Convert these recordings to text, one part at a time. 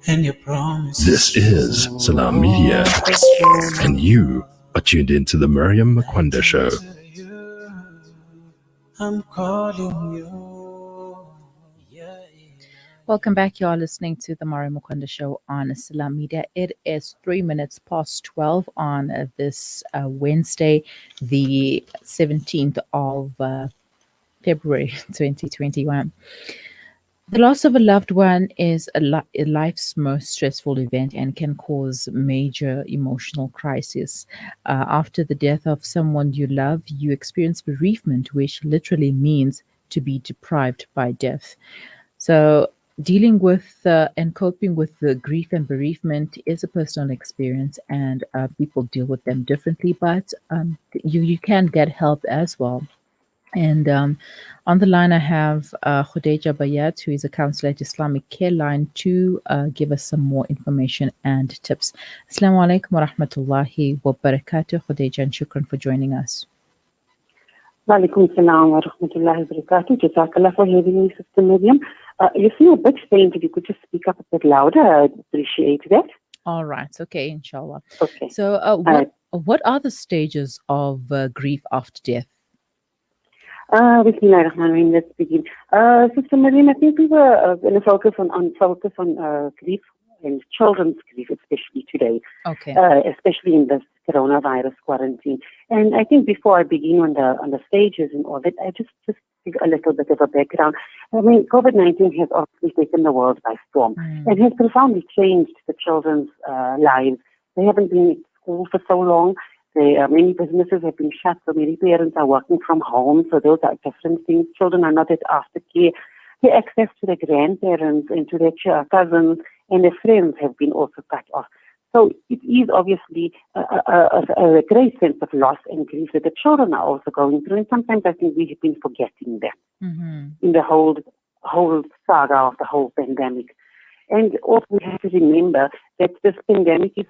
and your promises. This is Salam Media, and you are tuned into the Miriam Makunda Show. I'm calling you. Welcome back. You are listening to the Miriam Makunda Show on Salam Media. It is 3 minutes past 12 on this Wednesday, the 17th of February 2021. The loss of a loved one is a life's most stressful event and can cause major emotional crisis. After the death of someone you love, you experience bereavement, which literally means to be deprived by death. So, dealing with and coping with the grief and bereavement is a personal experience, and people deal with them differently, but you can get help as well. And on the line, I have Khudeija Bhyat, who is a counselor at Islamic Careline, to give us some more information and tips. Assalamu alaikum wa rahmatullahi wa barakatuh, Khudeija, and shukran for joining us. Wa alaikum salam wa rahmatullahi wa barakatuh. Jazakallah for having me, Sister Miriam. You seem a bit faint. If you could just speak up a bit louder, I'd appreciate that. All right. Okay, inshallah. Okay. So what are the stages of grief after death? Bismillahirrahmanirrahim. Let's begin. Sister Miriam, I think we were going to focus on grief and children's grief, especially today. Okay. Especially in this coronavirus quarantine. And I think before I begin on the stages and all that, I just give a little bit of a background. I mean, COVID-19 has obviously taken the world by storm and has profoundly changed the children's lives. They haven't been at school for so long. Many businesses have been shut, so many parents are working from home, so those are different things. Children are not at aftercare. Their access to their grandparents and to their cousins and their friends have been also cut off. So it is obviously a great sense of loss and grief that the children are also going through, and sometimes I think we have been forgetting that in the whole saga of the whole pandemic. And also we have to remember that this pandemic is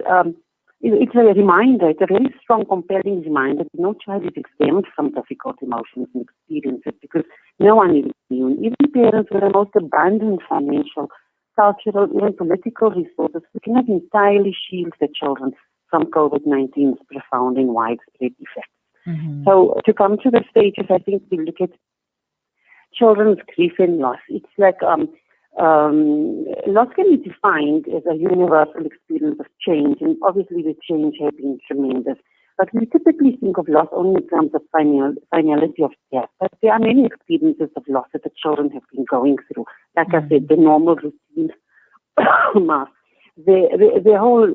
it's a reminder, it's a very strong, compelling reminder that no child is exempt from difficult emotions and experiences because no one is immune. Even parents with the most abundant financial, cultural, even political resources cannot entirely shield their children from COVID-19's profound and widespread effects. So to come to the stages, I think we look at children's grief and loss. It's like loss can be defined as a universal experience of change, and obviously the change has been tremendous. But we typically think of loss only in terms of finality of death. But there are many experiences of loss that the children have been going through. Like I said, the normal routine, the whole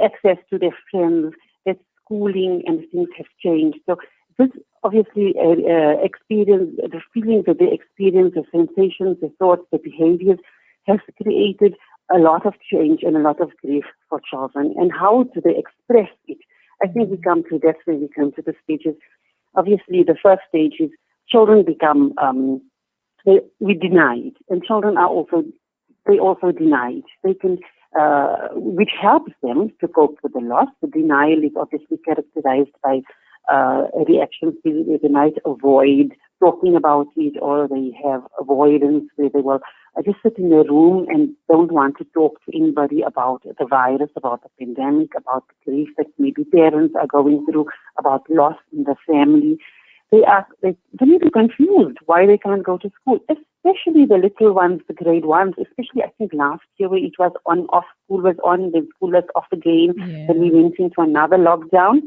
access to their friends, their schooling, and things have changed. So this obviously experience, the feelings that they experience, the sensations, the thoughts, the behaviors has created a lot of change and a lot of grief for children. And how do they express it? I think we come to that when we come to the stages. Obviously, the first stage is children become, we deny it. And children are also deny it. They can, which helps them to cope with the loss. The denial is obviously characterized by reactions. They might avoid talking about it, or they have avoidance where they will just sit in their room and don't want to talk to anybody about the virus, about the pandemic, about the grief that maybe parents are going through, about loss in the family. They may be confused why they can't go to school, especially the little ones, the grade ones, especially I think last year where it was off, school was on, then school was off again, then we went into another lockdown.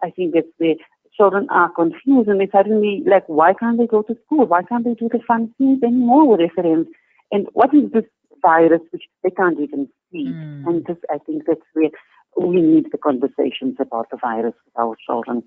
I think that's where children are confused and they suddenly like, why can't they go to school? Why can't they do the fun things anymore with their friends? And what is this virus which they can't even see? And this, I think that's where we need the conversations about the virus with our children.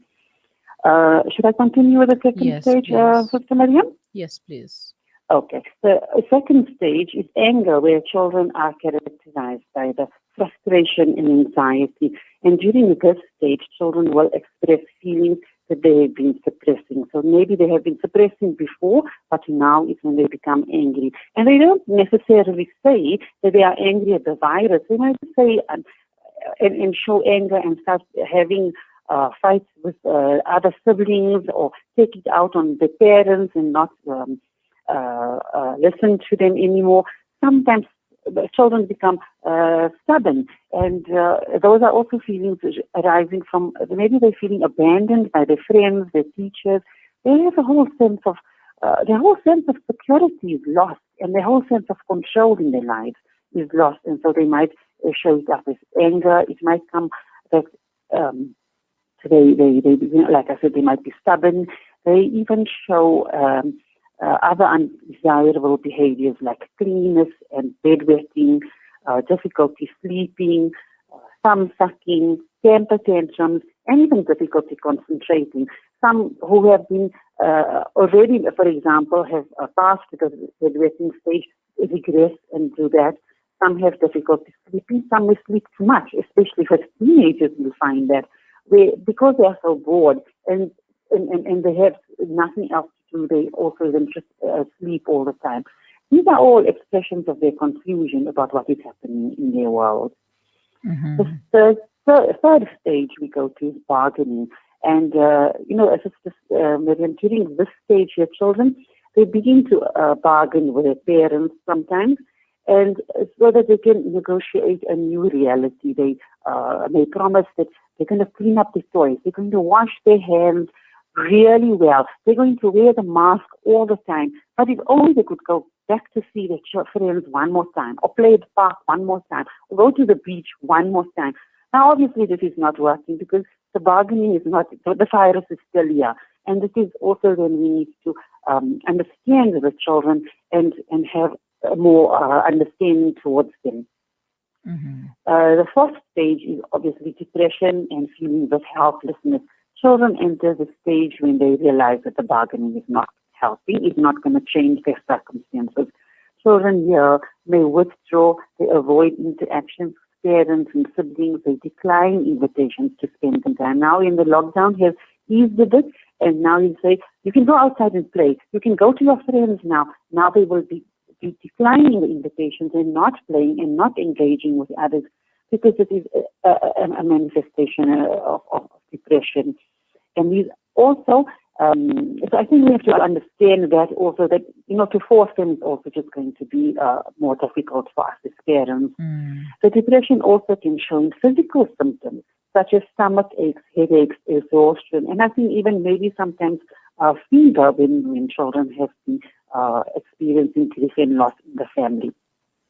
Should I continue with the second stage, Sister Miriam? Yes, please. Okay. The second stage is anger, where children are characterized by the frustration and anxiety. And during this stage, children will express feelings that they have been suppressing. So maybe they have been suppressing before, but now is when they become angry. And they don't necessarily say that they are angry at the virus. They might say and show anger and start having fights with other siblings, or take it out on the parents and not listen to them anymore. sometimes children become stubborn, and those are also feelings arising from maybe they're feeling abandoned by their friends, their teachers. They have a whole sense of their whole sense of security is lost, and their whole sense of control in their lives is lost, and so they might show it up as anger. It might come that like I said, they might be stubborn. They even show other undesirable behaviors like cleanness and bedwetting, difficulty sleeping, thumb sucking, temper tantrums, and even difficulty concentrating. Some who have been already, for example, have passed the bedwetting stage, regress and do that. Some have difficulty sleeping. Some will sleep too much, especially for teenagers. You'll find that because they are so bored and they have nothing else to do, they also then just sleep all the time. These are all expressions of their confusion about what is happening in their world. Mm-hmm. The third stage we go to is bargaining. And, as Miriam, during this stage, your children, they begin to bargain with their parents sometimes, and so that they can negotiate a new reality. They promise that they're going to clean up the toys. They're going to wash their hands really well. They're going to wear the mask all the time. But if only they could go back to see their friends one more time, or play at the park one more time, or go to the beach one more time. Now, obviously, this is not working because the bargaining is not, the virus is still here. And this is also when we need to understand the children and have more understanding towards them. Mm-hmm. The fourth stage is obviously depression and feelings of helplessness. Children enter the stage when they realize that the bargaining is not helping, it's not going to change their circumstances. Children here may withdraw, they avoid interactions with parents and siblings, they decline invitations to spend some time. Now in the lockdown has eased a bit, and now you say, you can go outside and play, you can go to your friends now. Now they will be declining the invitations and not playing and not engaging with others because it is a manifestation of depression. And these also, so I think we have to understand that also that, to force them is also just going to be more difficult for us as parents. Mm. The depression also can show in physical symptoms such as stomach aches, headaches, exhaustion, and I think even maybe sometimes fever when children have been experiencing grief and loss in the family.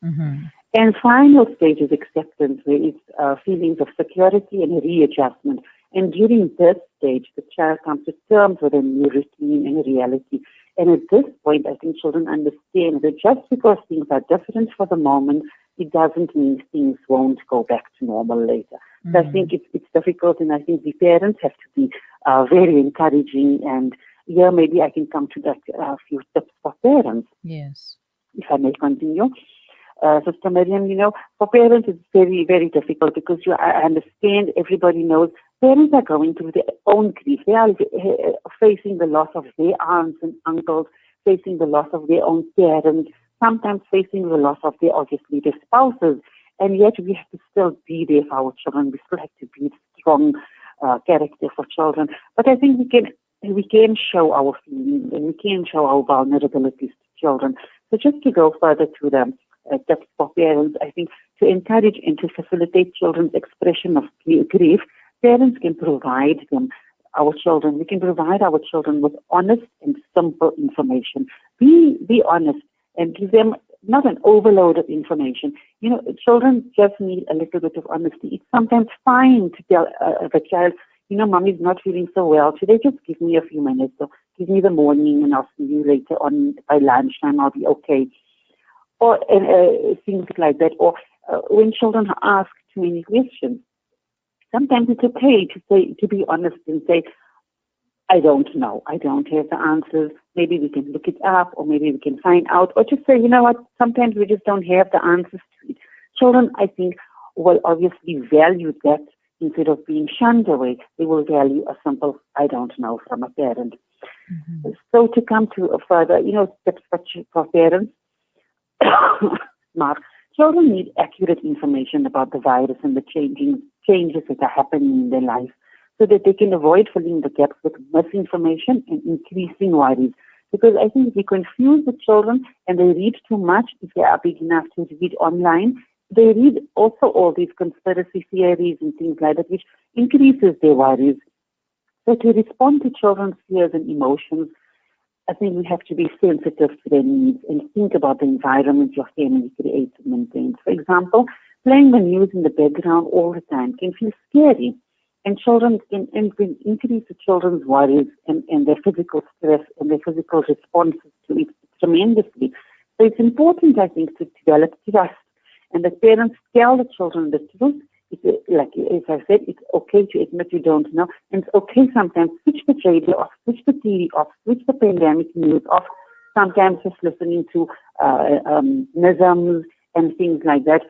Mm-hmm. And final stage is acceptance, where it's feelings of security and readjustment. And during this stage, the child comes to terms with a new routine and reality. And at this point, I think children understand that just because things are different for the moment, it doesn't mean things won't go back to normal later. Mm-hmm. So I think it's difficult, and I think the parents have to be very encouraging. And here, maybe I can come to that few tips for parents. Yes. If I may continue. Sister Miriam, for parents it's very, very difficult because I understand, everybody knows, parents are going through their own grief. They are facing the loss of their aunts and uncles, facing the loss of their own parents, sometimes facing the loss of their spouses, and yet we have to still be there for our children. We still have to be strong character for children. But I think we can show our feelings and we can show our vulnerabilities to children. So just to go further to the tips for parents, I think to encourage and to facilitate children's expression of grief, parents can provide our children with honest and simple information. Be honest and give them not an overload of information. Children just need a little bit of honesty. It's sometimes fine to tell the child, mommy's not feeling so well today, just give me a few minutes. So give me the morning and I'll see you later on by lunchtime, I'll be okay. Or things like that. Or when children ask too many questions, sometimes it's okay to be honest and say, I don't know. I don't have the answers. Maybe we can look it up, or maybe we can find out, or just say, what, sometimes we just don't have the answers to it. Children, I think, will obviously value that instead of being shunned away. They will value a simple, I don't know, from a parent. Mm-hmm. So to come to a further, tips for parents, Mark, children need accurate information about the virus and the changes that are happening in their life so that they can avoid filling the gaps with misinformation and increasing worries. Because I think if we confuse the children and they read too much, if they are big enough to read online, they read also all these conspiracy theories and things like that, which increases their worries. So to respond to children's fears and emotions, I think we have to be sensitive to their needs and think about the environment your family creates and maintains. For example, playing the news in the background all the time can feel scary, and children can increase the children's worries and their physical stress and their physical responses to it tremendously. So it's important, I think, to develop trust, and that parents tell the children the truth. It's, like as I said, it's okay to admit you don't know, and it's okay sometimes switch the radio off, switch the TV off, switch the pandemic news off. Sometimes just listening to nizams and things like that,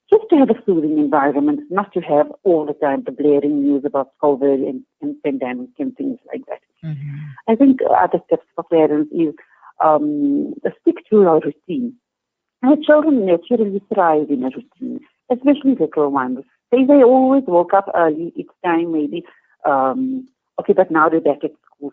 just to have a soothing environment, not to have all the time the blaring news about COVID and pandemic and things like that. I think other tips for parents is stick to our routine. Our children naturally thrive in a routine, especially little ones. They always woke up early. It's time maybe, okay, but now they're back at school.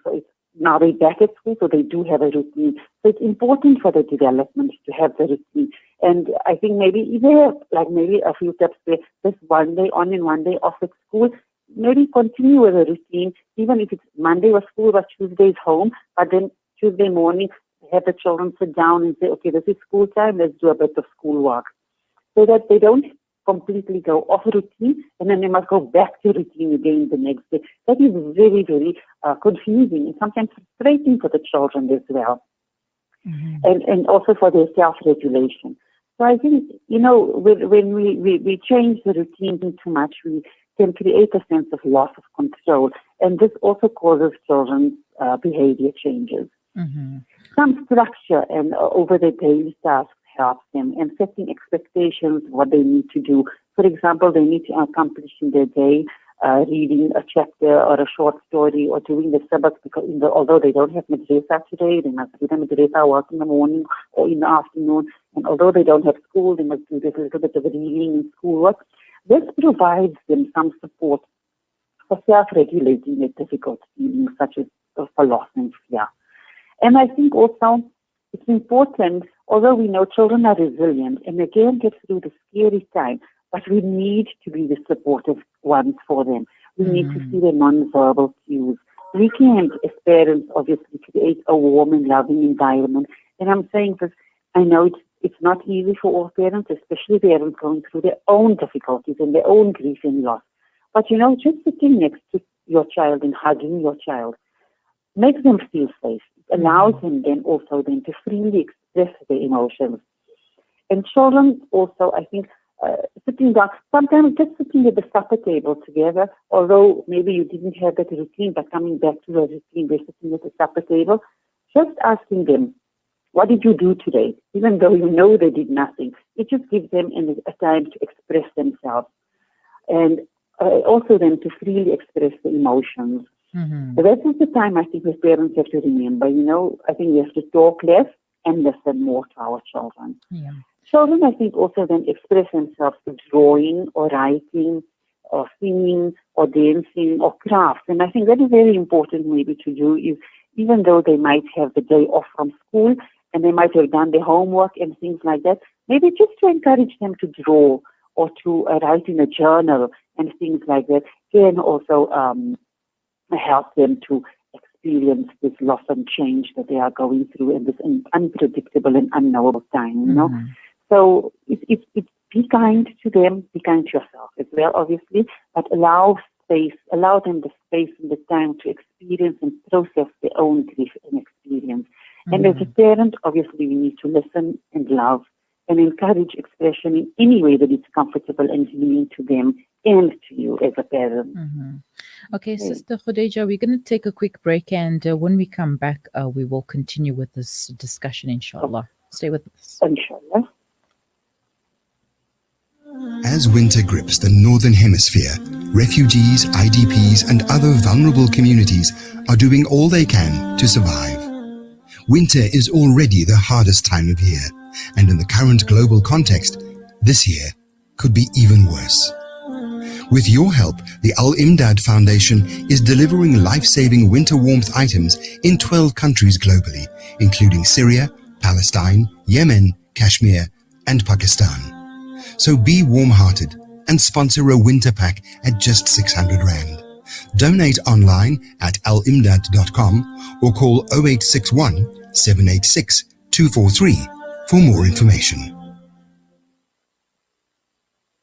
Now they're back at school, so they do have a routine. So it's important for the development to have the routine. And I think maybe there, like maybe a few steps there, just one day on and one day off at school, maybe continue with a routine, even if it's Monday was school, but Tuesday's home, but then Tuesday morning, have the children sit down and say, okay, this is school time, let's do a bit of schoolwork. So that they don't completely go off routine and then they must go back to routine again the next day. That is very, very confusing and sometimes frustrating for the children as well. And also for their self-regulation. So I think, when we change the routine too much, we can create a sense of loss of control. And this also causes children's behavior changes. Some structure and over their daily tasks helps them, and setting expectations what they need to do. For example, they need to accomplish in their day reading a chapter or a short story or doing the sabbath, because although they don't have madrasa today, they must do the madrasa work in the morning or in the afternoon. And although they don't have school, they must do this little bit of reading and schoolwork. This provides them some support for self-regulating their difficult feelings such as for loss and fear. And I think also it's important, although we know children are resilient and they can get through the scary time, but we need to be the supportive ones for them. We need to see their non-verbal cues. We can, as parents, obviously create a warm and loving environment. And I'm saying this, I know it's not easy for all parents, especially parents going through their own difficulties and their own grief and loss. But just sitting next to your child and hugging your child makes them feel safe. It allows them then also to freely express their emotions. And children also, I think, sitting down, sometimes just sitting at the supper table together, although maybe you didn't have that routine, but coming back to the routine, they're sitting at the supper table, just asking them, what did you do today? Even though you know they did nothing. It just gives them a time to express themselves. And also then to freely express the emotions. That is the time I think as parents have to remember, I think we have to talk less and listen more to our children. Children, I think, also then express themselves through drawing or writing or singing or dancing or crafts. And I think that is very important maybe to do, is even though they might have the day off from school and they might have done their homework and things like that, maybe just to encourage them to draw or to write in a journal and things like that can also help them to experience this loss and change that they are going through in this unpredictable and unknowable time, So it's be kind to them, be kind to yourself as well, obviously, but allow them the space and the time to experience and process their own grief and experience. And as a parent, obviously, we need to listen and love and encourage expression in any way that it's comfortable and healing to them and to you as a parent. Okay, Sister Khudeija, we're going to take a quick break, and when we come back, we will continue with this discussion, inshallah. Stay with us. Inshallah. As winter grips the Northern Hemisphere, refugees, IDPs, and other vulnerable communities are doing all they can to survive. Winter is already the hardest time of year, and in the current global context, this year could be even worse. With your help, the Al-Imdad Foundation is delivering life-saving winter warmth items in 12 countries globally, including Syria, Palestine, Yemen, Kashmir, and Pakistan. So be warm-hearted and sponsor a winter pack at just 600 Rand. Donate online at alimdad.com or call 0861 786 243 for more information.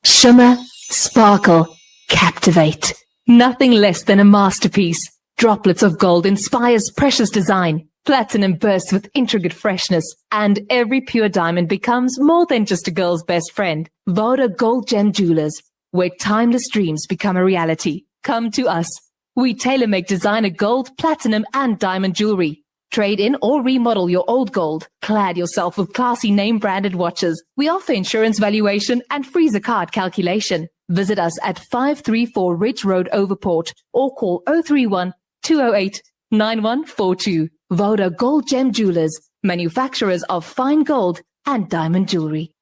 Shimmer, sparkle, captivate. Nothing less than a masterpiece. Droplets of gold inspires precious design. Platinum bursts with intricate freshness. And every pure diamond becomes more than just a girl's best friend. Voda Gold Gem Jewelers, where timeless dreams become a reality. Come to us. We tailor-make designer gold, platinum, and diamond jewelry. Trade in or remodel your old gold. Clad yourself with classy name-branded watches. We offer insurance valuation and free zakat calculation. Visit us at 534 Ridge Road, Overport, or call 031 208 9142. Voda Gold Gem Jewelers, manufacturers of fine gold and diamond jewelry.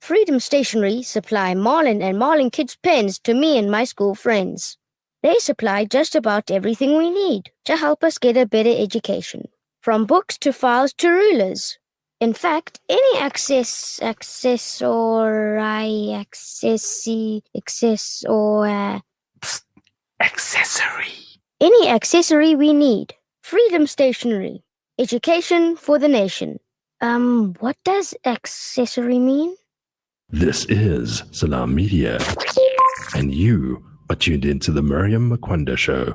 Freedom Stationery supply Marlin and Marlin Kids pens to me and my school friends. They supply just about everything we need to help us get a better education, from books to files to rulers. In fact, any any accessory we need. Freedom Stationery. Education for the nation. What does accessory mean? This is Salam Media, and you are tuned into the Miriam Makunda Show.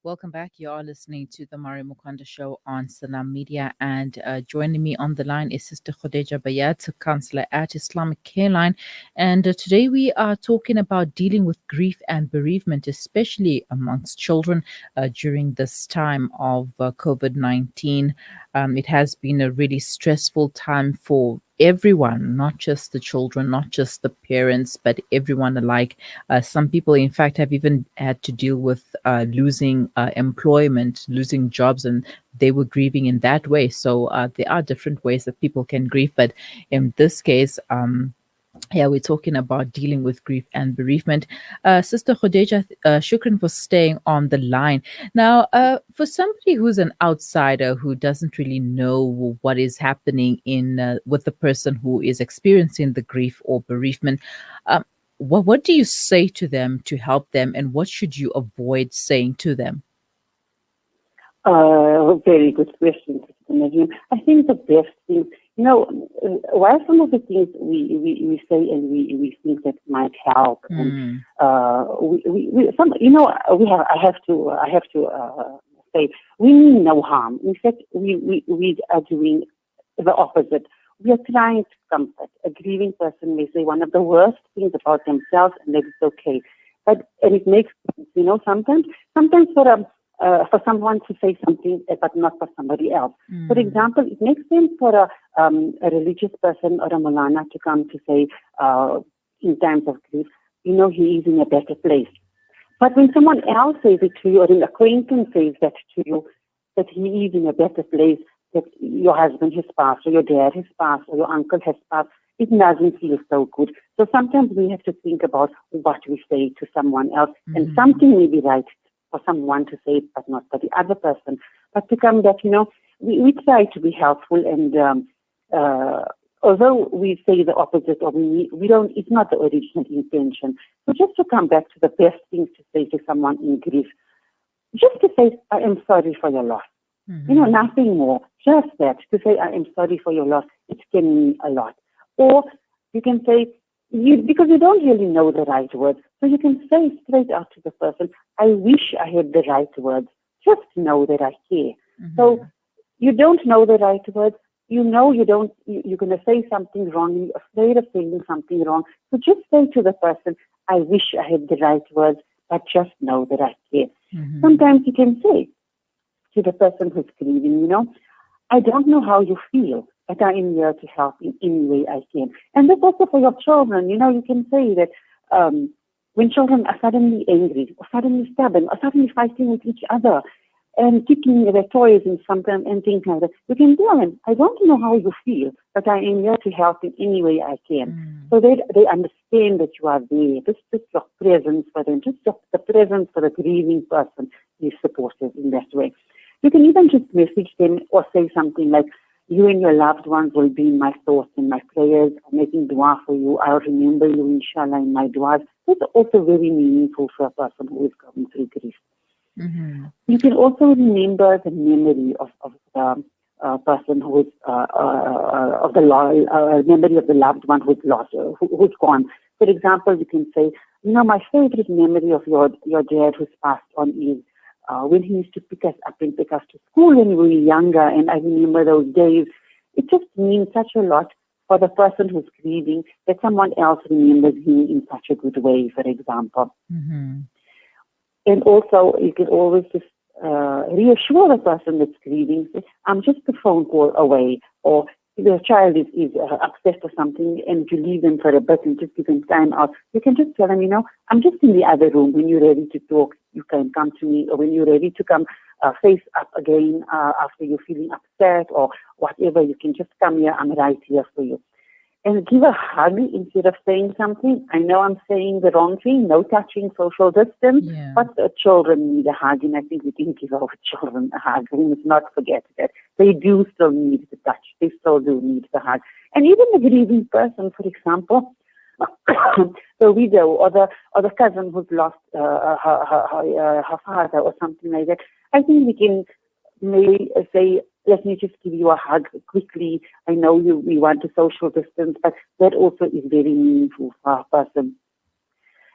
Welcome back. You are listening to the Miriam Makunda Show on Salam Media, and joining me on the line is Sister Khudeija Bhyat, counselor at Islamic Careline. And today we are talking about dealing with grief and bereavement, especially amongst children during this time of COVID-19. It has been a really stressful time for everyone, not just the children, not just the parents, but everyone alike. Some people, in fact, have even had to deal with losing employment, losing jobs, and they were grieving in that way. So there are different ways that people can grieve, but in this case, we're talking about dealing with grief and bereavement. Sister Khudeija, shukran for staying on the line. Now, for somebody who's an outsider who doesn't really know what is happening with the person who is experiencing the grief or bereavement, what do you say to them to help them, and what should you avoid saying to them? Very good question, Sister Mariam. I think the best thing, while some of the things we say and we think that might help, and I have to say we mean no harm. In fact, we are doing the opposite. We are trying to comfort. A grieving person may say one of the worst things about themselves, and that it's okay. And it makes sense, sometimes for someone to say something, but not for somebody else. For example, it makes sense for a religious person or a Mulana to come to say, in times of grief, he is in a better place. But when someone else says it to you, or an acquaintance says that to you, that he is in a better place, that your husband has passed, or your dad has passed, or your uncle has passed, it doesn't feel so good. So sometimes we have to think about what we say to someone else, and something may be right for someone to say, but not for the other person. But to come back, we try to be helpful, and although we say the opposite, or we don't, it's not the original intention. So just to come back to the best things to say to someone in grief, just to say, I am sorry for your loss. Nothing more. Just that, to say, I am sorry for your loss, it can mean a lot. Or you can say, because you don't really know the right words, so you can say straight out to the person, I wish I had the right words. Just know that I care. So you don't know the right words. You're going to say something wrong. You're afraid of saying something wrong. So just say to the person, I wish I had the right words, but just know that I care. Sometimes you can say to the person who's grieving, I don't know how you feel, but I am here to help in any way I can. And that's also for your children. You can say that when children are suddenly angry, or suddenly stubborn, or suddenly fighting with each other, and kicking their toys and sometimes and things like that, you can tell them, I don't know how you feel, but I am here to help in any way I can. So they understand that you are there. Just your presence for them, just the presence for the grieving person is supportive in that way. You can even just message them or say something like, you and your loved ones will be in my thoughts and my prayers. I'm making dua for you. I'll remember you, inshallah, in my duas. That's also very meaningful for a person who is going through grief. Mm-hmm. You can also remember the memory of the person who is of the memory of the loved one who's lost, who's gone. For example, you can say, my favorite memory of your dad who's passed on is when he used to pick us up and take us to school when we were younger, and I remember those days. It just means such a lot for the person who's grieving that someone else remembers him in such a good way, for example. Mm-hmm. And also, you can always just reassure the person that's grieving, say, I'm just a phone call away, or if the child is upset or something and you leave them for a bit and just give them time out, you can just tell them, I'm just in the other room. When you're ready to talk, you can come to me, or when you're ready to come face up again after you're feeling upset or whatever, you can just come here. I'm right here for you. And give a hug instead of saying something. I know I'm saying the wrong thing, no touching, social distance, but children need a hug, and I think we can give our children a hug. We must not forget that. They do still need the touch. They still do need the hug. And even the grieving person, for example, the widow or the cousin who's lost her father or something like that, I think we can maybe say, let me just give you a hug quickly. I know we want to social distance, but that also is very meaningful for a person.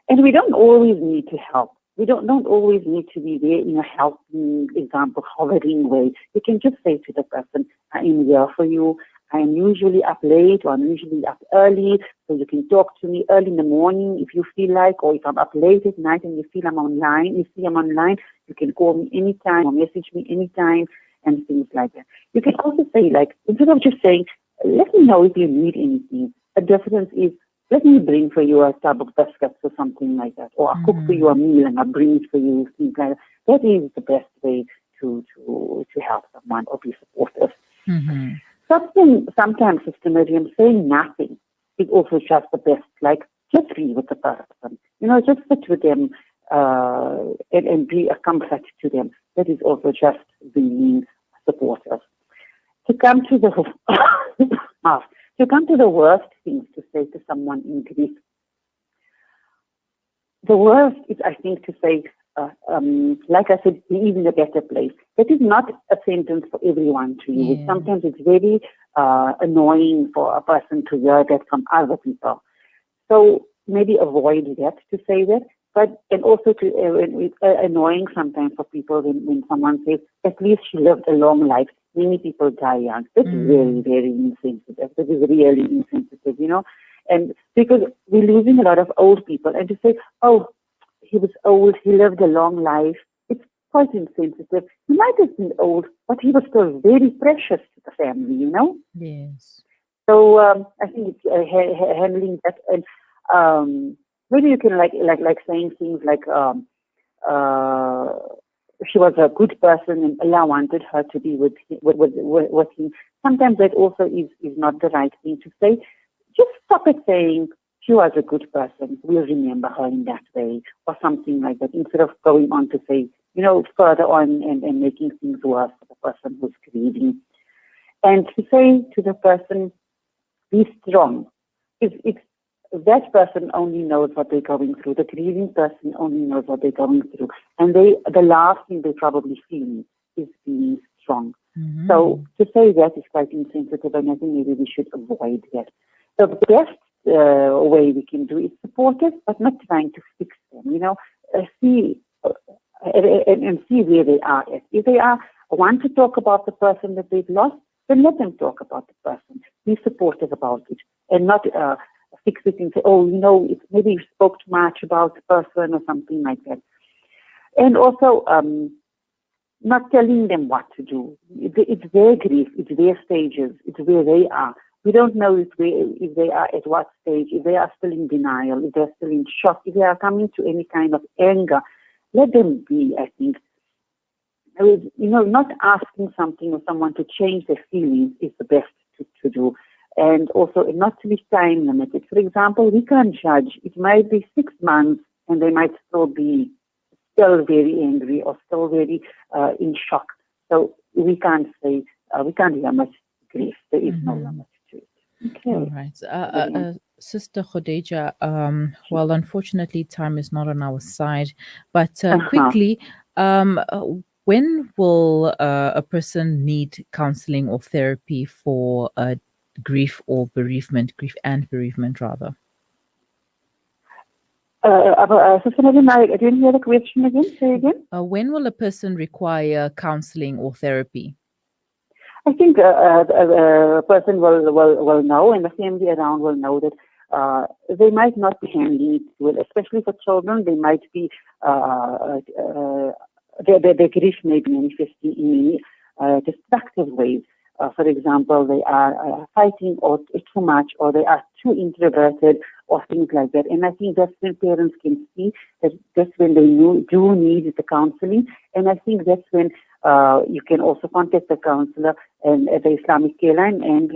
And we don't always need to help. We don't always need to be there in a helping, example, hovering way. You can just say to the person, I am here for you. I am usually up late, or I'm usually up early, so you can talk to me early in the morning if you feel like, or if I'm up late at night and you see I'm online, you can call me anytime or message me anytime, and things like that. You can also say, like, instead of just saying, let me know if you need anything, the difference is, let me bring for you a tub of biscuits or something like that, or I'll cook for you a meal and I'll bring it for you, things like that. That is the best way to help someone or be supportive. Mm-hmm. Sometimes, Sister Miriam, saying nothing is also just the best. Like, just be with the person. Just sit with them and be a comfort to them. That is also just being supportive. To come to the worst things to say to someone in grief. The worst is, I think, to say, like I said, leave in a better place. That is not a sentence for everyone to use. Yeah. Sometimes it's very annoying for a person to hear that from other people. So maybe avoid that, to say that. And also it's annoying sometimes for people when someone says, at least she lived a long life. Many people die young. That's very, very insensitive. That is really insensitive, And because we're losing a lot of old people, and to say, oh, he was old, he lived a long life, it's quite insensitive. He might have been old, but he was still very precious to the family, Yes. So I think it's handling that, and maybe you can like saying things like she was a good person and Allah wanted her to be with him. Sometimes that also is not the right thing to say. Just stop at saying she was a good person. We'll remember her in that way, or something like that, instead of going on to say, further on and making things worse for the person who's grieving. And to say to the person, be strong. It's that person only knows what they're going through. The grieving person only knows what they're going through. And the last thing they probably feel is being strong. Mm-hmm. So to say that is quite insensitive, and I think maybe we should avoid that. So the best way we can do is supportive, but not trying to fix them. See and see where they are at. If they want to talk about the person that they've lost, then let them talk about the person. Be supportive about it, and not fix it and say, maybe you spoke too much about the person or something like that. And also, not telling them what to do. It's their grief, it's their stages, it's where they are. We don't know if they are at what stage, if they are still in denial, if they're still in shock, if they are coming to any kind of anger. Let them be, I think. Not asking something or someone to change their feelings is the best to do. and also not to be time limited. For example, we can't judge. It might be 6 months and they might still be very angry or still very in shock. So we can't say, we can't hear much grief. There is no limit to it. Okay. All right. Sister Khudeija, well, unfortunately, time is not on our side, but quickly, when will a person need counseling or therapy for grief or bereavement, grief and bereavement, rather? Sister Nadim, I didn't hear the question again. Say again. When will a person require counseling or therapy? I think a person will know, and the family around will know that they might not be handling it well, especially for children. They might be their grief may be manifesting in many destructive ways. For example, they are fighting or too much, or they are too introverted, or things like that. And I think that's when parents can see that that's when they do need the counseling. And I think that's when you can also contact the counselor and at the Islamic Careline and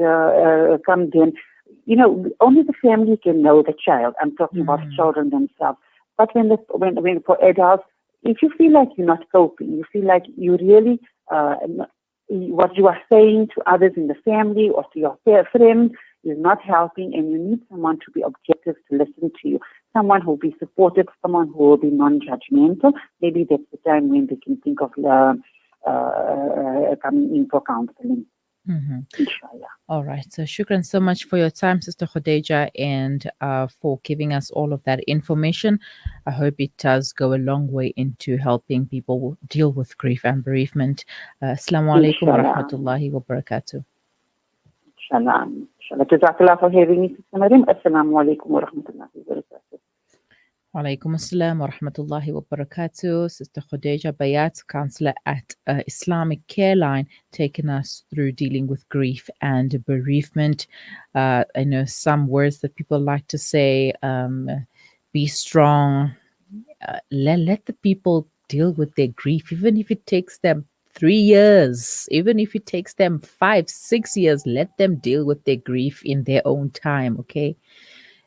come then. You know, only the family can know the child. I'm talking about children themselves. But when for adults, if you feel like you're not coping, you feel like you really what you are saying to others in the family or to your friends is not helping, and you need someone to be objective to listen to you, someone who will be supportive, someone who will be non-judgmental. Maybe that's the time when they can think of coming in for counseling. Inshallah. All right. So shukran so much for your time, Sister Khudeija, and for giving us all of that information. I hope it does go a long way into helping people deal with grief and bereavement. Assalamu alaikum wa rahmatullahi wa barakatuh. Inshallah. Jazakallah for having me, Sister Maryam. Assalamu alaikum wa rahmatullahi wa barakatuh. Wa alaikum assalam wa rahmatullahi wa barakatuh. Sister Khudeija Bhyat, counselor at Islamic Careline, taking us through dealing with grief and bereavement. I know some words that people like to say, be strong, let the people deal with their grief, even if it takes them 3 years, even if it takes them 5-6 years, let them deal with their grief in their own time, okay?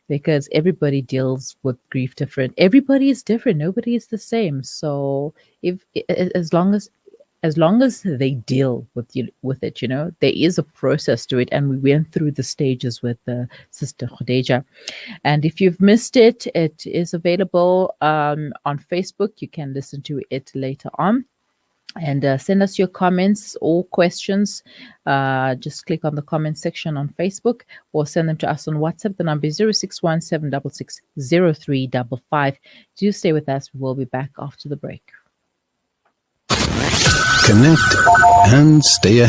Because everybody deals with grief different. Everybody is different. Nobody is the same. So as long as they deal with it, you know, there is a process to it, and we went through the stages with Sister Khudeija. And if you've missed it, it is available on Facebook. You can listen to it later on. And send us your comments or questions. Just click on the comment section on Facebook or send them to us on WhatsApp. The number is 0617660355. Do stay with us. We'll be back after the break. Connect and stay ahead.